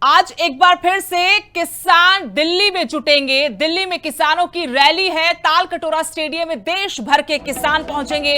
आज एक बार फिर से किसान दिल्ली में जुटेंगे। दिल्ली में किसानों की रैली है। तालकटोरा स्टेडियम में देश भर के किसान पहुंचेंगे।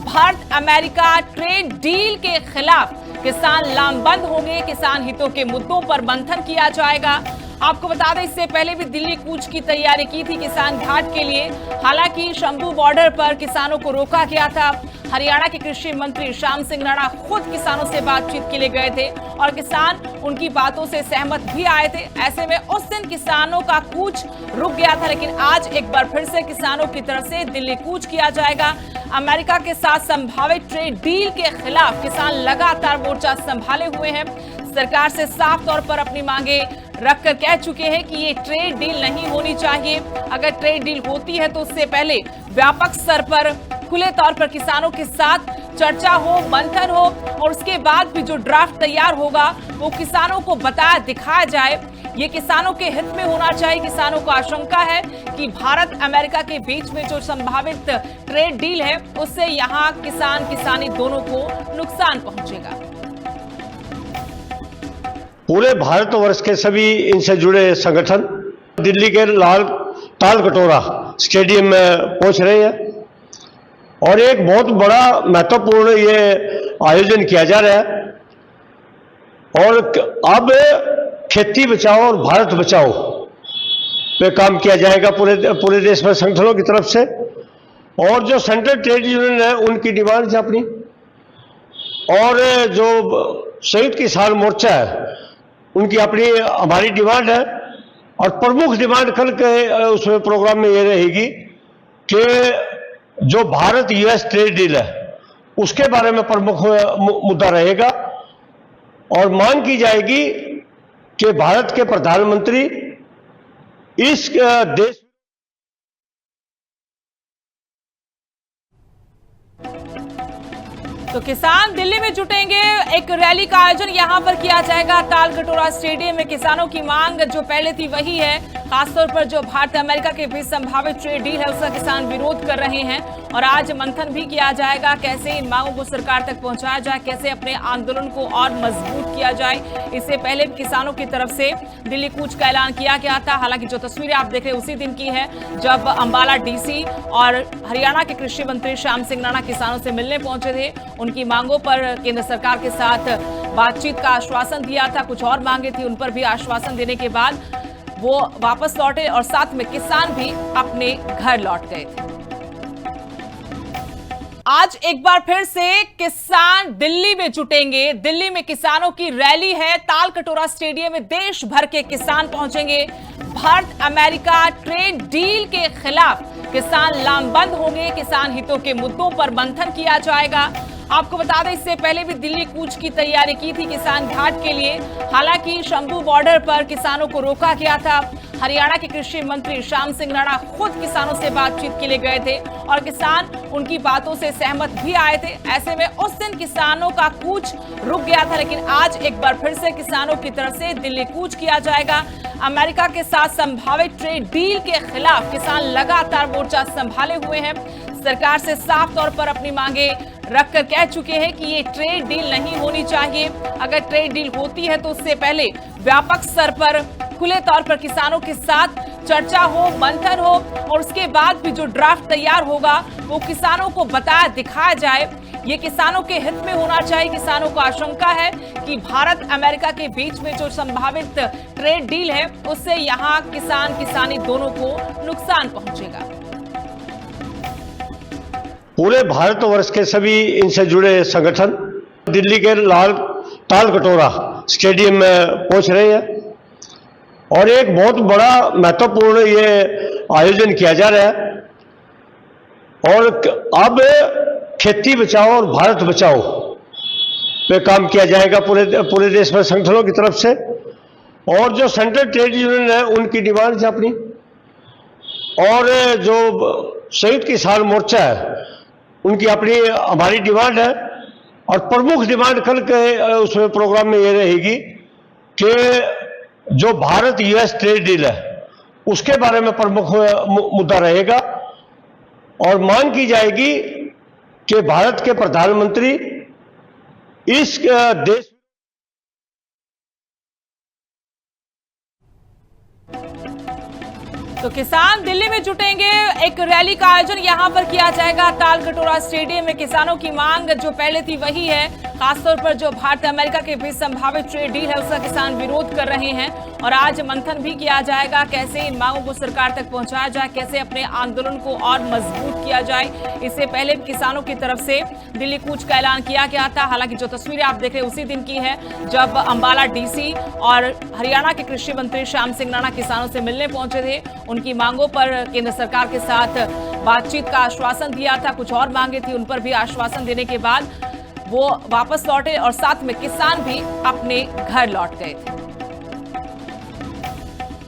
भारत अमेरिका ट्रेड डील के खिलाफ किसान लामबंद होंगे। किसान हितों के मुद्दों पर मंथन किया जाएगा। आपको बता दें, इससे पहले भी दिल्ली कूच की तैयारी की थी किसान घाट के लिए। हालांकि शंभू बॉर्डर पर किसानों को रोका गया था। हरियाणा के कृषि मंत्री श्याम सिंह राणा खुद किसानों से बातचीत के लिए गए थे और किसान उनकी बातों से सहमत भी आए थे। ऐसे में उस दिन किसानों का कूच रुक गया था, लेकिन आज एक बार फिर से किसानों की तरफ से दिल्ली कूच किया जाएगा। अमेरिका के साथ संभावित ट्रेड डील के खिलाफ किसान लगातार मोर्चा संभाले हुए हैं। सरकार से साफ तौर पर अपनी मांगे रखकर कह चुके हैं कि ये ट्रेड डील नहीं होनी चाहिए। अगर ट्रेड डील होती है तो उससे पहले व्यापक स्तर पर खुले तौर पर किसानों के साथ चर्चा हो, मंथन हो और उसके बाद भी जो ड्राफ्ट तैयार होगा वो किसानों को बताया दिखाया जाए। ये किसानों के हित में होना चाहिए। किसानों को आशंका है कि भारत अमेरिका के बीच में जो संभावित ट्रेड डील है उससे यहाँ किसान किसानी दोनों को नुकसान पहुंचेगा। पूरे भारतवर्ष के सभी इनसे जुड़े संगठन दिल्ली के तालकटोरा स्टेडियम में पहुंच रहे हैं और एक बहुत बड़ा महत्वपूर्ण ये आयोजन किया जा रहा है। और अब खेती बचाओ और भारत बचाओ पे काम किया जाएगा पूरे देश में संगठनों की तरफ से। और जो सेंट्रल ट्रेड यूनियन है उनकी डिमांड है अपनी, और जो संयुक्त किसान मोर्चा है उनकी अपनी हमारी डिमांड है। और प्रमुख डिमांड कल के उसमें प्रोग्राम में ये रहेगी कि जो भारत यूएस ट्रेड डील है उसके बारे में प्रमुख मुद्दा रहेगा। और मांग की जाएगी कि भारत के प्रधानमंत्री इस देश तो किसान दिल्ली में जुटेंगे। एक रैली का आयोजन यहां पर किया जाएगा तालकटोरा स्टेडियम में। किसानों की मांग जो पहले थी वही है। खासतौर पर जो भारत अमेरिका के बीच संभावित ट्रेड डील है उसका किसान विरोध कर रहे हैं और आज मंथन भी किया जाएगा कैसे इन मांगों को सरकार तक पहुंचाया जाए, कैसे अपने आंदोलन को और मजबूत किया जाए। इससे पहले किसानों की तरफ से दिल्ली कूच का ऐलान किया गया था। हालांकि जो तस्वीरें आप देख रहे हैं उसी दिन की है जब अंबाला डीसी और हरियाणा के कृषि मंत्री श्याम सिंह राणा किसानों से मिलने पहुंचे थे। उनकी मांगों पर केंद्र सरकार के साथ बातचीत का आश्वासन दिया था। कुछ और मांगे थी, उन पर भी आश्वासन देने के बाद वो वापस लौटे और साथ में किसान भी अपने घर लौट गए थे। आज एक बार फिर से किसान दिल्ली में जुटेंगे। दिल्ली में किसानों की रैली है। तालकटोरा स्टेडियम में देश भर के किसान पहुंचेंगे। भारत अमेरिका ट्रेड डील के खिलाफ किसान लामबंद होंगे। किसान हितों के मुद्दों पर मंथन किया जाएगा। आपको बता दें, इससे पहले भी दिल्ली कूच की तैयारी की थी किसान घाट के लिए। हालांकि शंभू बॉर्डर पर किसानों को रोका गया था। हरियाणा के कृषि मंत्री श्याम सिंह राणा खुद किसानों से बातचीत के लिए गए थे और किसान उनकी बातों से सहमत भी आए थे। ऐसे में उस दिन किसानों का कूच रुक गया था, लेकिन आज एक बार फिर से किसानों की तरफ से दिल्ली कूच किया जाएगा। अमेरिका के साथ संभावित ट्रेड डील के खिलाफ किसान लगातार मोर्चा संभाले हुए हैं। सरकार से साफ तौर पर अपनी मांगे रखकर कह चुके हैं कि ये ट्रेड डील नहीं होनी चाहिए। अगर ट्रेड डील होती है तो उससे पहले व्यापक स्तर पर खुले तौर पर किसानों के साथ चर्चा हो, मंथन हो और उसके बाद भी जो ड्राफ्ट तैयार होगा वो किसानों को बताया दिखाया जाए। ये किसानों के हित में होना चाहिए। किसानों को आशंका है कि भारत अमेरिका के बीच में जो संभावित ट्रेड डील है उससे यहाँ किसान किसानी दोनों को नुकसान पहुंचेगा। पूरे भारतवर्ष के सभी इनसे जुड़े संगठन दिल्ली के तालकटोरा स्टेडियम में पहुंच रहे हैं और एक बहुत बड़ा महत्वपूर्ण ये आयोजन किया जा रहा है। और अब खेती बचाओ और भारत बचाओ पे काम किया जाएगा पूरे देश में संगठनों की तरफ से। और जो सेंट्रल ट्रेड यूनियन है उनकी डिमांड है अपनी, और जो संयुक्त किसान मोर्चा है उनकी अपनी हमारी डिमांड है। और प्रमुख डिमांड कल के उसमें प्रोग्राम में ये रहेगी कि जो भारत यूएस ट्रेड डील है उसके बारे में प्रमुख मुद्दा रहेगा। और मांग की जाएगी कि भारत के प्रधानमंत्री इस देश तो किसान दिल्ली में जुटेंगे, एक रैली का आयोजन यहां पर किया जाएगा तालकटोरा स्टेडियम में। किसानों की मांग जो पहले थी वही है, खासतौर पर जो भारत अमेरिका के बीच संभावित ट्रेड डील है उसका किसान विरोध कर रहे हैं। और आज मंथन भी किया जाएगा, कैसे इन मांगों को सरकार तक पहुंचाया जाए, कैसे अपने आंदोलन को और मजबूत किया जाए। इससे पहले किसानों की तरफ से दिल्ली कूच का ऐलान किया गया था। हालांकि जो तस्वीरें आप देख रहे हैं उसी दिन की है जब अंबाला डीसी और हरियाणा के कृषि मंत्री श्याम सिंह राणा किसानों से मिलने पहुंचे थे। उनकी मांगों पर केंद्र सरकार के साथ बातचीत का आश्वासन दिया था, कुछ और मांगे थी, उन पर भी आश्वासन देने के बाद वो वापस लौटे और साथ में किसान भी अपने घर लौट गए थे।